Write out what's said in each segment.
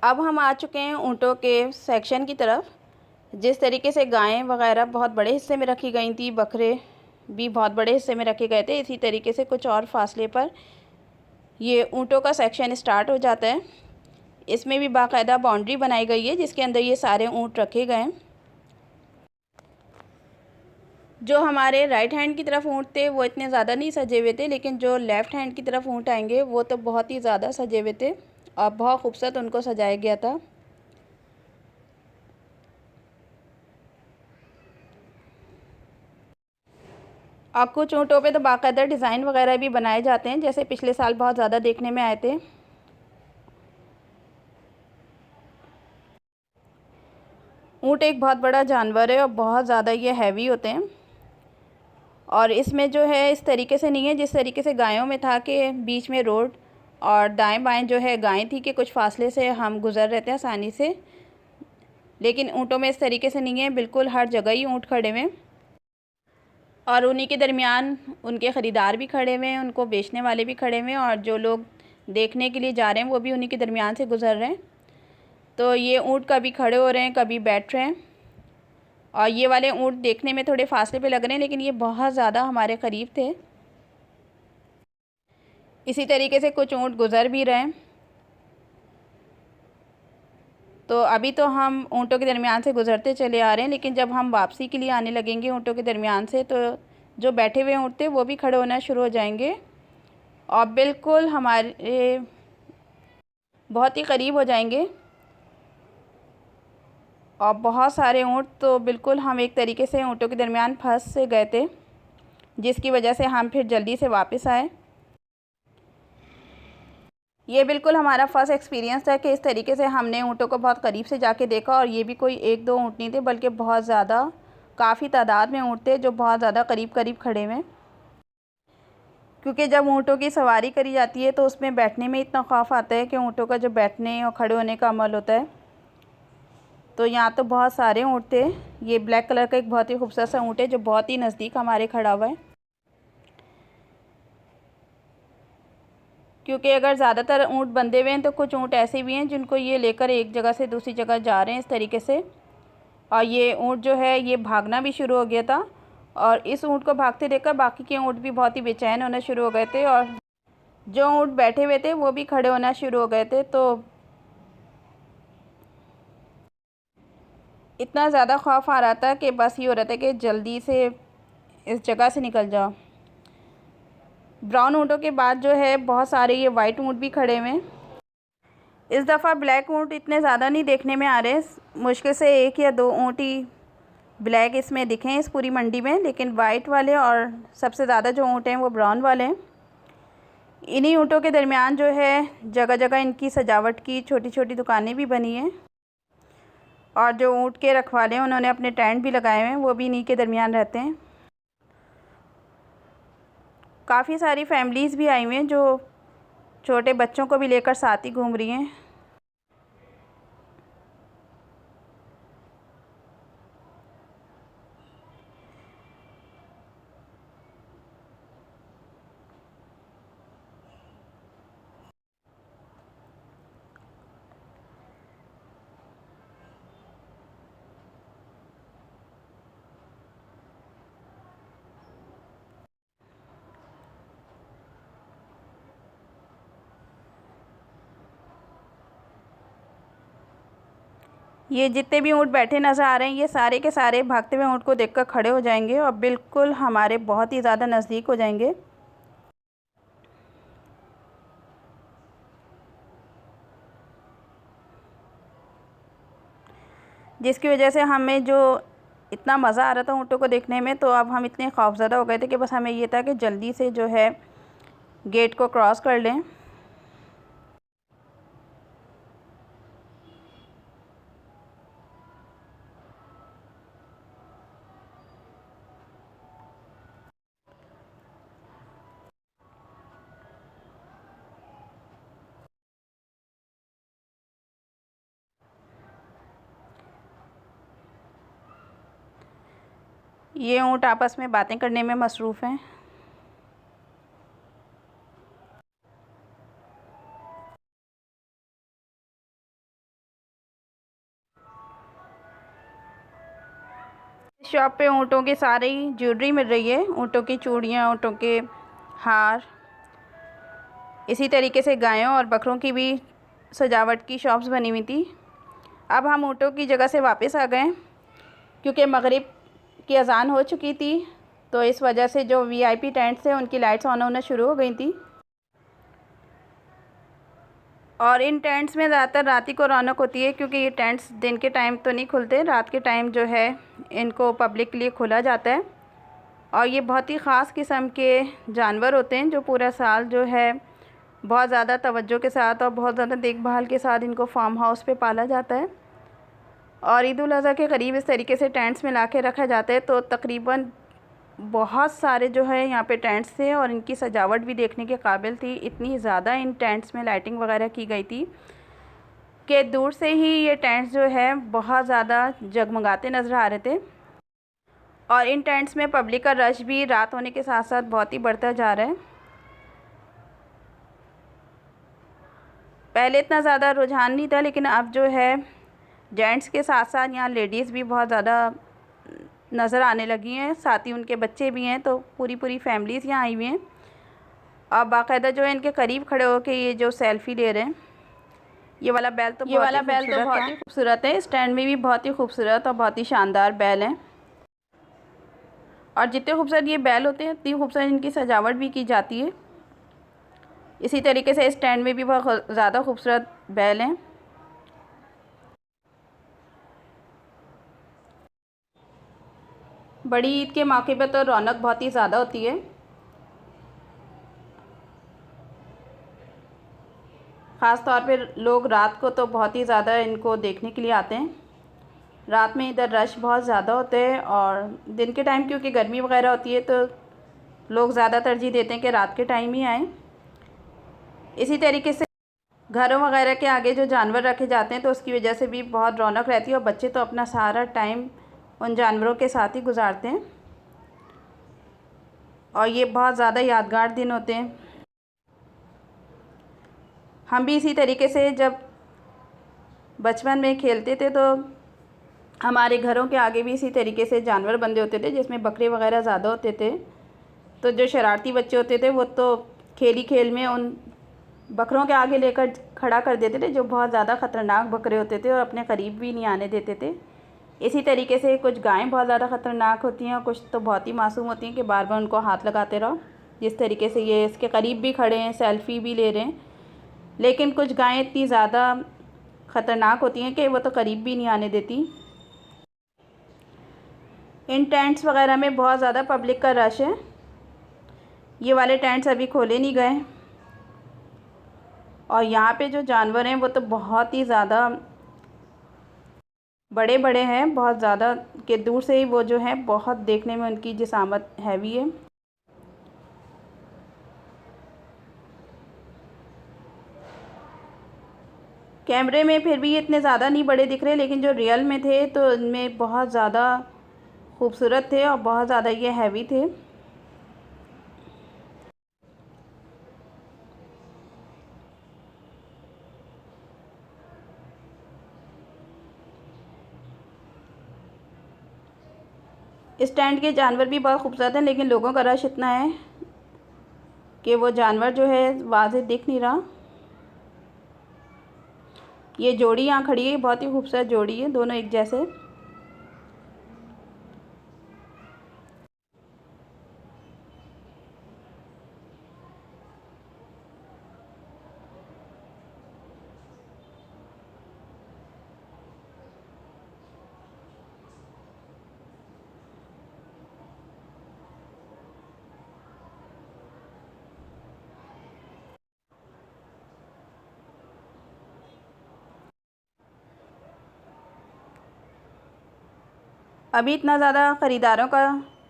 अब हम आ चुके हैं ऊँटों के सेक्शन की तरफ। जिस तरीके से गायें वगैरह बहुत बड़े हिस्से में रखी गई थी, बकरे भी बहुत बड़े हिस्से में रखे गए थे, इसी तरीके से कुछ और फासले पर ये ऊँटों का सेक्शन स्टार्ट हो जाता है। इसमें भी बाकायदा बाउंड्री बनाई गई है जिसके अंदर ये सारे ऊँट रखे गए हैं। जो हमारे राइट हैंड की तरफ ऊँट थे वो इतने ज़्यादा नहीं सजे हुए थे, लेकिन जो लेफ़्ट हैंड की तरफ ऊँट आएंगे वो तो बहुत ही ज़्यादा सजे हुए थे और बहुत खूबसूरत उनको सजाया गया था। और कुछ ऊँटों पे तो बाकायदा डिज़ाइन वगैरह भी बनाए जाते हैं, जैसे पिछले साल बहुत ज़्यादा देखने में आए थे। ऊँट एक बहुत बड़ा जानवर है और बहुत ज़्यादा ये हैवी होते हैं। और इसमें जो है इस तरीके से नहीं है जिस तरीके से गायों में था कि बीच में रोड और दाएं बाएं जो है गायें थी कि कुछ फासले से हम गुज़र रहते हैं आसानी से, लेकिन ऊँटों में इस तरीके से नहीं है। बिल्कुल हर जगह ही ऊँट खड़े हुए हैं और उन्हीं के दरमियान उनके ख़रीदार भी खड़े हुए हैं, उनको बेचने वाले भी खड़े हुए हैं और जो लोग देखने के लिए जा रहे हैं वो भी उन्हीं के दरमियान से गुज़र रहे हैं। तो ये ऊँट कभी खड़े हो रहे हैं, कभी बैठ रहे हैं। और ये वाले ऊँट देखने में थोड़े फासले पे लग रहे हैं, लेकिन ये बहुत ज़्यादा हमारे क़रीब थे। इसी तरीके से कुछ ऊँट गुज़र भी रहे हैं। तो अभी तो हम ऊँटों के दरमियान से गुज़रते चले आ रहे हैं, लेकिन जब हम वापसी के लिए आने लगेंगे ऊँटों के दरमियान से तो जो बैठे हुए ऊँट थे वो भी खड़े होना शुरू हो जाएंगे और बिल्कुल हमारे बहुत ही करीब हो जाएंगे। और बहुत सारे ऊँट तो बिल्कुल हम एक तरीके से ऊँटों के दरमियान फंस से गए थे, जिसकी वजह से हम फिर जल्दी से वापस आए। ये बिल्कुल हमारा फ़र्स्ट एक्सपीरियंस था कि इस तरीके से हमने ऊँटों को बहुत करीब से जाके देखा। और ये भी कोई एक दो ऊँट नहीं थे, बल्कि बहुत ज़्यादा काफ़ी तादाद में ऊँट थे जो बहुत ज़्यादा करीब करीब खड़े हुए। क्योंकि जब ऊँटों की सवारी करी जाती है तो उसमें बैठने में इतना खौफ आता है कि ऊँटों का जो बैठने और खड़े होने का अमल होता है। तो यहाँ तो बहुत सारे ऊँट थे। ये ब्लैक कलर का एक बहुत ही खूबसूरत सा ऊँट है जो बहुत ही नज़दीक हमारे खड़ा हुआ है। क्योंकि अगर ज़्यादातर ऊँट बंधे हुए हैं तो कुछ ऊँट ऐसे भी हैं जिनको ये लेकर एक जगह से दूसरी जगह जा रहे हैं इस तरीके से। और ये ऊँट जो है ये भागना भी शुरू हो गया था और इस ऊँट को भागते देखकर बाकी के ऊँट भी बहुत ही बेचैन होना शुरू हो गए थे और जो ऊँट बैठे हुए थे वो भी खड़े होना शुरू हो गए थे। तो इतना ज़्यादा खौफ आ रहा था कि बस ये हो रहा था कि जल्दी से इस जगह से निकल जाओ। ब्राउन ऊँटों के बाद जो है बहुत सारे ये वाइट ऊँट भी खड़े हुए हैं। इस दफ़ा ब्लैक ऊँट इतने ज़्यादा नहीं देखने में आ रहे, मुश्किल से एक या दो ऊँट ही ब्लैक इसमें दिखे हैं इस पूरी मंडी में, लेकिन वाइट वाले और सबसे ज़्यादा जो ऊँट हैं वो ब्राउन वाले हैं। इन्हीं ऊँटों के दरमियान जो है जगह जगह इनकी सजावट की छोटी छोटी दुकानें भी बनी हैं और जो ऊँट के रखवाले हैं उन्होंने अपने टेंट भी लगाए हुए हैं, वो भी इन्हीं के दरमियान रहते हैं। काफ़ी सारी फैमिलीज़ भी आई हुई हैं जो छोटे बच्चों को भी लेकर साथ ही घूम रही हैं। ये जितने भी ऊँट बैठे नज़र आ रहे हैं ये सारे के सारे भागते हुए ऊँट को देखकर खड़े हो जाएंगे और बिल्कुल हमारे बहुत ही ज़्यादा नज़दीक हो जाएंगे। जिसकी वजह से हमें जो इतना मज़ा आ रहा था ऊँटों को देखने में, तो अब हम इतने खौफज़दा हो गए थे कि बस हमें ये था कि जल्दी से जो है गेट को क्रॉस कर लें। ये ऊँट आपस में बातें करने में मसरूफ़ हैं। शॉप पे ऊँटों के सारे ही ज्वेलरी मिल रही है, ऊँटों की चूड़ियाँ, ऊँटों के हार। इसी तरीके से गायों और बकरों की भी सजावट की शॉप्स बनी हुई थी। अब हम ऊँटों की जगह से वापस आ गए क्योंकि मगरिब की अज़ान हो चुकी थी, तो इस वजह से जो वीआईपी टेंट्स थे उनकी लाइट्स ऑन होना शुरू हो गई थी। और इन टेंट्स में ज़्यादातर रात ही को रौनक होती है क्योंकि ये टेंट्स दिन के टाइम तो नहीं खुलते, रात के टाइम जो है इनको पब्लिक के लिए खोला जाता है। और ये बहुत ही ख़ास किस्म के जानवर होते हैं जो पूरा साल जो है बहुत ज़्यादा तवज्जो के साथ और बहुत ज़्यादा देखभाल के साथ इनको फार्म हाउस पे पाला जाता है। और ईद उल अज़हा के करीब इस तरीके से टेंट्स में ला के रखा जाता है, तो तकरीबन बहुत सारे जो है यहाँ पे टेंट्स थे और इनकी सजावट भी देखने के काबिल थी। इतनी ज़्यादा इन टेंट्स में लाइटिंग वगैरह की गई थी कि दूर से ही ये टेंट्स जो है बहुत ज़्यादा जगमगाते नज़र आ रहे थे। और इन टेंट्स में पब्लिक का रश भी रात होने के साथ साथ बहुत ही बढ़ता जा रहा है। पहले इतना ज़्यादा रुझान नहीं था, लेकिन अब जो है जेंट्स के साथ साथ यहाँ लेडीज़ भी बहुत ज़्यादा नज़र आने लगी हैं, साथ ही उनके बच्चे भी हैं, तो पूरी फैमिलीज़ यहाँ आई हुई हैं। और बाकायदा जो है इनके करीब खड़े होकर ये जो सेल्फ़ी ले रहे हैं। ये वाला बैल तो बहुत ही खूबसूरत है। स्टैंड में भी बहुत ही खूबसूरत और बहुत ही शानदार बैल हैं। और जितने खूबसूरत ये बैल होते हैं उतनी खूबसूरत इनकी सजावट भी की जाती है। इसी तरीके से स्टैंड में भी बहुत ज़्यादा खूबसूरत बैल हैं। बड़ी ईद के मौके पर तो रौनक बहुत ही ज़्यादा होती है। ख़ास तौर पे लोग रात को तो बहुत ही ज़्यादा इनको देखने के लिए आते हैं। रात में इधर रश बहुत ज़्यादा होते हैं और दिन के टाइम क्योंकि गर्मी वगैरह होती है तो लोग ज़्यादा तरजीह देते हैं कि रात के टाइम ही आएँ। इसी तरीके से घरों वगैरह के आगे जो जानवर रखे जाते हैं तो उसकी वजह से भी बहुत रौनक रहती है और बच्चे तो अपना सारा टाइम उन जानवरों के साथ ही गुजारते हैं और ये बहुत ज़्यादा यादगार दिन होते हैं। हम भी इसी तरीके से जब बचपन में खेलते थे तो हमारे घरों के आगे भी इसी तरीके से जानवर बंधे होते थे जिसमें बकरे वगैरह ज़्यादा होते थे। तो जो शरारती बच्चे होते थे वो तो खेल ही खेल में उन बकरों के आगे लेकर खड़ा कर देते थे जो बहुत ज़्यादा ख़तरनाक बकरे होते थे और अपने करीब भी नहीं आने देते थे। इसी तरीके से कुछ गायें बहुत ज़्यादा ख़तरनाक होती हैं और कुछ तो बहुत ही मासूम होती हैं कि बार बार उनको हाथ लगाते रहो। जिस तरीके से ये इसके करीब भी खड़े हैं, सेल्फ़ी भी ले रहे हैं, लेकिन कुछ गायें इतनी ज़्यादा ख़तरनाक होती हैं कि वो तो करीब भी नहीं आने देती। इन टेंट्स वगैरह में बहुत ज़्यादा पब्लिक का रश है। ये वाले टेंट्स अभी खोले नहीं गए और यहाँ पे जो जानवर हैं वो तो बहुत ही ज़्यादा बड़े बड़े हैं, बहुत ज़्यादा कि दूर से ही वो जो है बहुत देखने में उनकी जिसामत हैवी है। कैमरे में फिर भी इतने ज़्यादा नहीं बड़े दिख रहे, लेकिन जो रियल में थे तो इनमें बहुत ज़्यादा खूबसूरत थे और बहुत ज़्यादा ये हैवी थे। स्टैंड के जानवर भी बहुत खूबसूरत हैं, लेकिन लोगों का रश इतना है कि वो जानवर जो है वाज़ेह दिख नहीं रहा। ये जोड़ी यहाँ खड़ी है, बहुत ही खूबसूरत जोड़ी है, दोनों एक जैसे। अभी इतना ज़्यादा ख़रीदारों का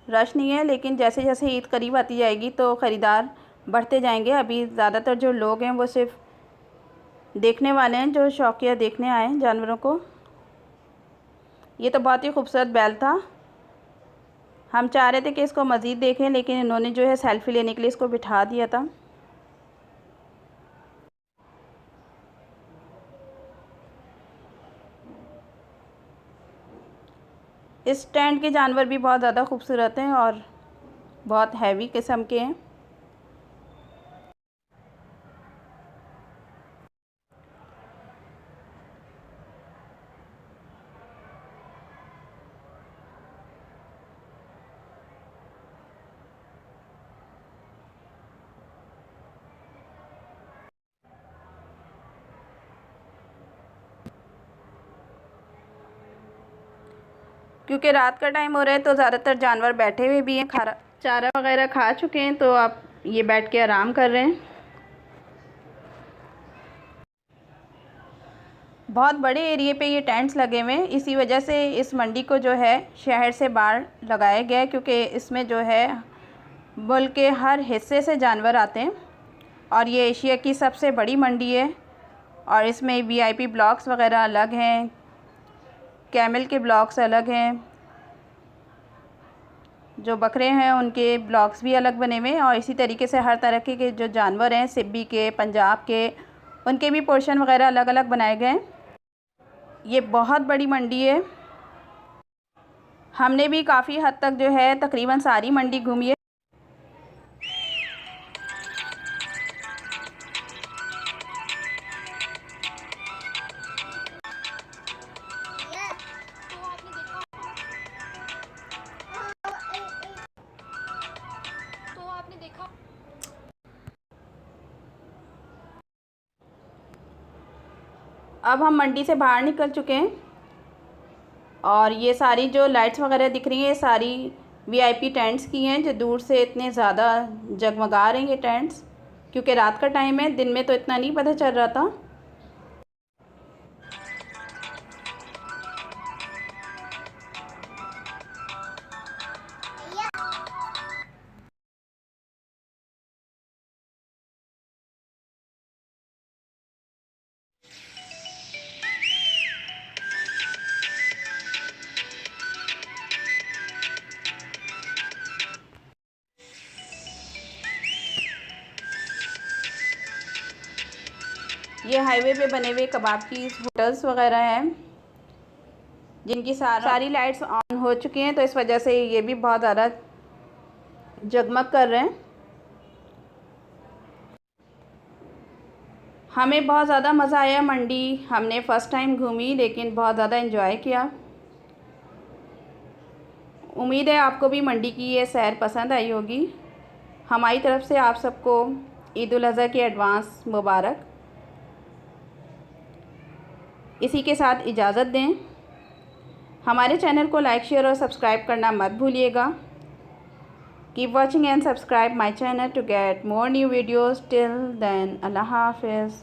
रश नहीं है, लेकिन जैसे जैसे ईद करीब आती जाएगी तो ख़रीदार बढ़ते जाएंगे। अभी ज़्यादातर जो लोग हैं वो सिर्फ देखने वाले हैं, जो शौकिया देखने आए हैं जानवरों को। ये तो बहुत ही खूबसूरत बैल था। हम चाह रहे थे कि इसको मज़ीद देखें, लेकिन इन्होंने जो है सेल्फ़ी लेने के लिए इसको बिठा दिया था। इस टेंट के जानवर भी बहुत ज़्यादा खूबसूरत हैं और बहुत हैवी किस्म के हैं। क्योंकि रात का टाइम हो रहा है तो ज़्यादातर जानवर बैठे हुए भी हैं, चारा वगैरह खा चुके हैं, तो आप ये बैठ के आराम कर रहे हैं। बहुत बड़े एरिए पे ये टेंट्स लगे हुए हैं, इसी वजह से इस मंडी को जो है शहर से बाहर लगाया गया है, क्योंकि इसमें जो है मुल्क के हर हिस्से से जानवर आते हैं और ये एशिया की सबसे बड़ी मंडी है। और इसमें वीआईपी ब्लॉक्स वगैरह अलग हैं, कैमल के ब्लॉक्स अलग हैं, जो बकरे हैं उनके ब्लॉक्स भी अलग बने हुए हैं, और इसी तरीके से हर तरह के जो जानवर हैं, सिब्बी के, पंजाब के, उनके भी पोर्शन वगैरह अलग अलग बनाए गए हैं। ये बहुत बड़ी मंडी है। हमने भी काफ़ी हद तक जो है तकरीबन सारी मंडी घूमी है। अब हम मंडी से बाहर निकल चुके हैं और ये सारी जो लाइट्स वगैरह दिख रही हैं, ये सारी वीआईपी टेंट्स की हैं, जो दूर से इतने ज़्यादा जगमगा रहे हैं ये टेंट्स, क्योंकि रात का टाइम है, दिन में तो इतना नहीं पता चल रहा था। ये हाईवे पे बने हुए कबाब की होटल्स वगैरह हैं, जिनकी सारी लाइट्स ऑन हो चुकी हैं, तो इस वजह से ये भी बहुत ज़्यादा जगमग कर रहे हैं। हमें बहुत ज़्यादा मज़ा आया मंडी, हमने फ़र्स्ट टाइम घूमी लेकिन बहुत ज़्यादा एंजॉय किया। उम्मीद है आपको भी मंडी की ये सैर पसंद आई होगी। हमारी तरफ से आप सबको ईद उल अज़हा की एडवांस मुबारक। इसी के साथ इजाज़त दें। हमारे चैनल को लाइक, शेयर और सब्सक्राइब करना मत भूलिएगा। Keep watching and subscribe my channel to get more new videos. Till then, अल्लाह हाफ़िज़।